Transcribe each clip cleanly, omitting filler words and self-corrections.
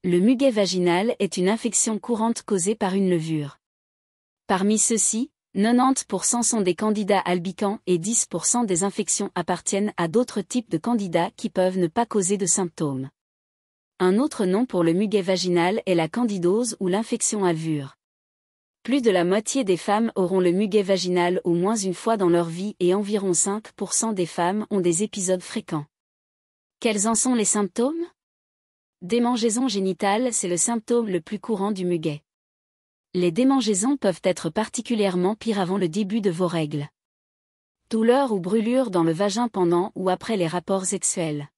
Le muguet vaginal est une infection courante causée par une levure. Parmi ceux-ci, 90% sont des candidats albicans et 10% des infections appartiennent à d'autres types de candidats qui peuvent ne pas causer de symptômes. Un autre nom pour le muguet vaginal est la candidose ou l'infection alvure. Plus de la moitié des femmes auront le muguet vaginal au moins une fois dans leur vie et environ 5% des femmes ont des épisodes fréquents. Quels en sont les symptômes ? Démangeaisons génitales, c'est le symptôme le plus courant du muguet. Les démangeaisons peuvent être particulièrement pires avant le début de vos règles. Douleurs ou brûlures dans le vagin pendant ou après les rapports sexuels.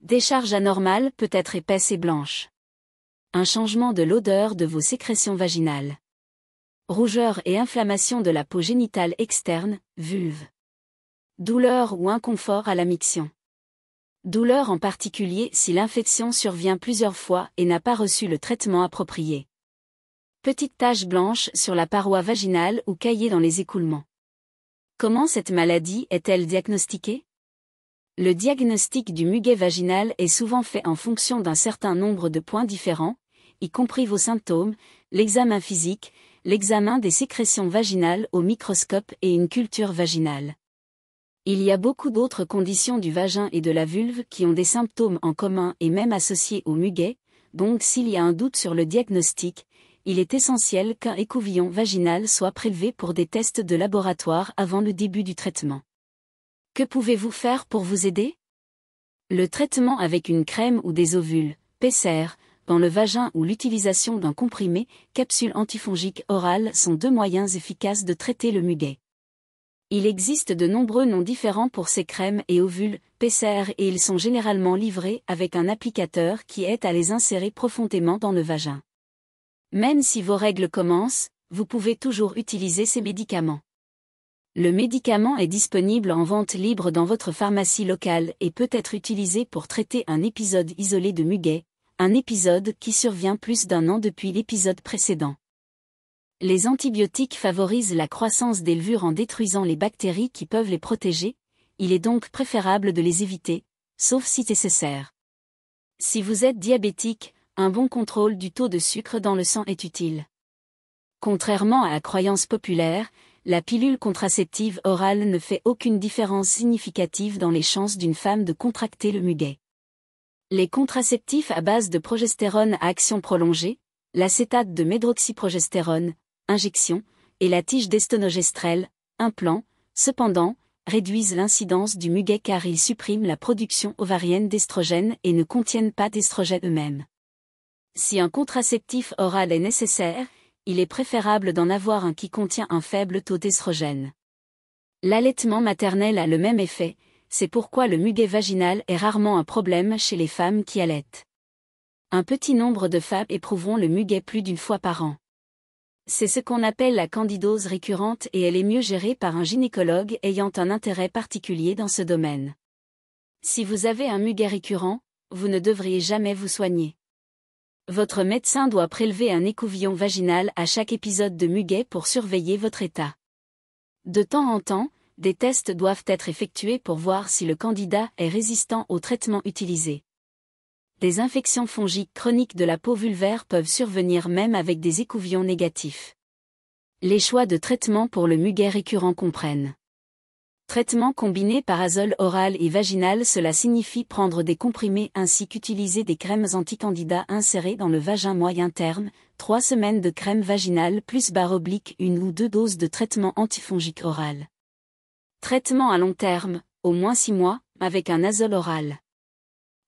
Décharge anormale peut être épaisse et blanche. Un changement de l'odeur de vos sécrétions vaginales. Rougeur et inflammation de la peau génitale externe, vulve. Douleur ou inconfort à la miction. Douleur en particulier si l'infection survient plusieurs fois et n'a pas reçu le traitement approprié. Petites taches blanches sur la paroi vaginale ou caillées dans les écoulements. Comment cette maladie est-elle diagnostiquée ? Le diagnostic du muguet vaginal est souvent fait en fonction d'un certain nombre de points différents, y compris vos symptômes, l'examen physique, l'examen des sécrétions vaginales au microscope et une culture vaginale. Il y a beaucoup d'autres conditions du vagin et de la vulve qui ont des symptômes en commun et même associés au muguet, donc s'il y a un doute sur le diagnostic, il est essentiel qu'un écouvillon vaginal soit prélevé pour des tests de laboratoire avant le début du traitement. Que pouvez-vous faire pour vous aider ? Le traitement avec une crème ou des ovules, PCR, dans le vagin ou l'utilisation d'un comprimé, capsule antifongique orale sont deux moyens efficaces de traiter le muguet. Il existe de nombreux noms différents pour ces crèmes et ovules, PCR et ils sont généralement livrés avec un applicateur qui aide à les insérer profondément dans le vagin. Même si vos règles commencent, vous pouvez toujours utiliser ces médicaments. Le médicament est disponible en vente libre dans votre pharmacie locale et peut être utilisé pour traiter un épisode isolé de muguet, un épisode qui survient plus d'un an depuis l'épisode précédent. Les antibiotiques favorisent la croissance des levures en détruisant les bactéries qui peuvent les protéger, il est donc préférable de les éviter, sauf si nécessaire. Si vous êtes diabétique, un bon contrôle du taux de sucre dans le sang est utile. Contrairement à la croyance populaire, la pilule contraceptive orale ne fait aucune différence significative dans les chances d'une femme de contracter le muguet. Les contraceptifs à base de progestérone à action prolongée, l'acétate de médroxyprogestérone, injection, et la tige d'estonogestrel, implant, cependant, réduisent l'incidence du muguet car ils suppriment la production ovarienne d'estrogène et ne contiennent pas d'estrogène eux-mêmes. Si un contraceptif oral est nécessaire, il est préférable d'en avoir un qui contient un faible taux d'estrogène. L'allaitement maternel a le même effet, c'est pourquoi le muguet vaginal est rarement un problème chez les femmes qui allaitent. Un petit nombre de femmes éprouveront le muguet plus d'une fois par an. C'est ce qu'on appelle la candidose récurrente et elle est mieux gérée par un gynécologue ayant un intérêt particulier dans ce domaine. Si vous avez un muguet récurrent, vous ne devriez jamais vous soigner. Votre médecin doit prélever un écouvillon vaginal à chaque épisode de muguet pour surveiller votre état. De temps en temps, des tests doivent être effectués pour voir si le candidat est résistant au traitement utilisé. Des infections fongiques chroniques de la peau vulvaire peuvent survenir même avec des écouvillons négatifs. Les choix de traitement pour le muguet récurrent comprennent. Traitement combiné par azole oral et vaginal, cela signifie prendre des comprimés ainsi qu'utiliser des crèmes anti-candidats insérées dans le vagin moyen terme, 3 semaines de crème vaginale plus /1 ou 2 doses de traitement antifongique oral. Traitement à long terme, au moins 6 mois, avec un azole oral.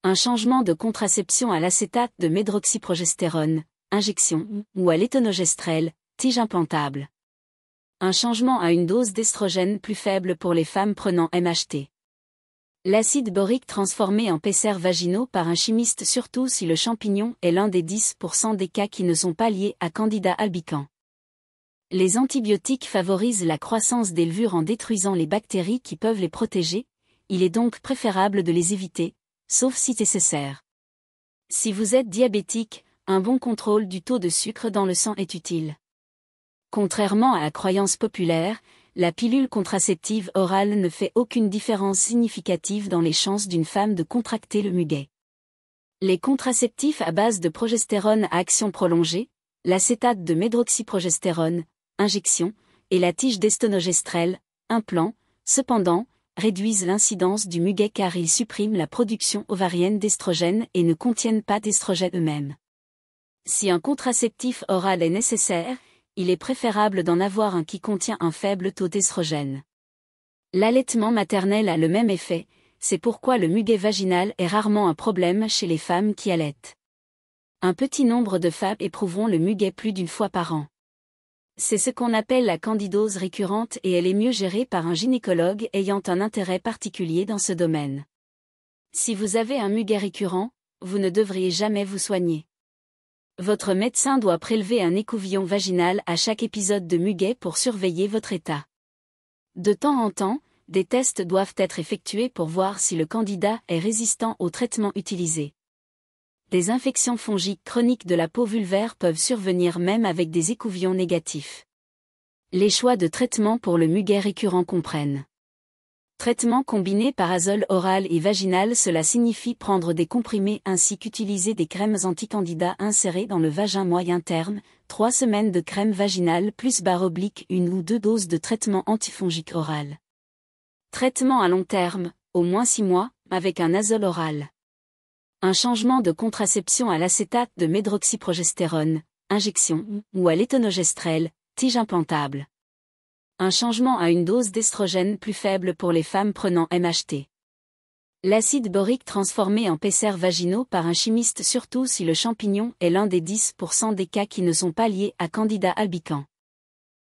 Un changement de contraception à l'acétate de médroxyprogestérone, injection, ou à l'étonogestrel, tige implantable. Un changement à une dose d'estrogène plus faible pour les femmes prenant MHT. L'acide borique transformé en PCR vaginaux par un chimiste surtout si le champignon est l'un des 10% des cas qui ne sont pas liés à Candida albicans. Les antibiotiques favorisent la croissance des levures en détruisant les bactéries qui peuvent les protéger, il est donc préférable de les éviter, sauf si nécessaire. Si vous êtes diabétique, un bon contrôle du taux de sucre dans le sang est utile. Contrairement à la croyance populaire, la pilule contraceptive orale ne fait aucune différence significative dans les chances d'une femme de contracter le muguet. Les contraceptifs à base de progestérone à action prolongée, l'acétate de médroxyprogestérone, injection, et la tige d'estonogestrel, implant, cependant, réduisent l'incidence du muguet car ils suppriment la production ovarienne d'estrogène et ne contiennent pas d'estrogène eux-mêmes. Si un contraceptif oral est nécessaire, il est préférable d'en avoir un qui contient un faible taux d'estrogène. L'allaitement maternel a le même effet, c'est pourquoi le muguet vaginal est rarement un problème chez les femmes qui allaitent. Un petit nombre de femmes éprouveront le muguet plus d'une fois par an. C'est ce qu'on appelle la candidose récurrente et elle est mieux gérée par un gynécologue ayant un intérêt particulier dans ce domaine. Si vous avez un muguet récurrent, vous ne devriez jamais vous soigner. Votre médecin doit prélever un écouvillon vaginal à chaque épisode de muguet pour surveiller votre état. De temps en temps, des tests doivent être effectués pour voir si le candidat est résistant au traitement utilisé. Des infections fongiques chroniques de la peau vulvaire peuvent survenir même avec des écouvillons négatifs. Les choix de traitement pour le muguet récurrent comprennent: traitement combiné par azole oral et vaginal, cela signifie prendre des comprimés ainsi qu'utiliser des crèmes anti-candidats insérées dans le vagin moyen terme, 3 semaines de crème vaginale plus /1 ou 2 doses de traitement antifongique oral. Traitement à long terme, au moins 6 mois, avec un azole oral. Un changement de contraception à l'acétate de médroxyprogestérone, injection, ou à l'étonogestrel, tige implantable. Un changement à une dose d'estrogène plus faible pour les femmes prenant MHT. L'acide borique transformé en pessers vaginaux par un chimiste, surtout si le champignon est l'un des 10% des cas qui ne sont pas liés à Candida albicans.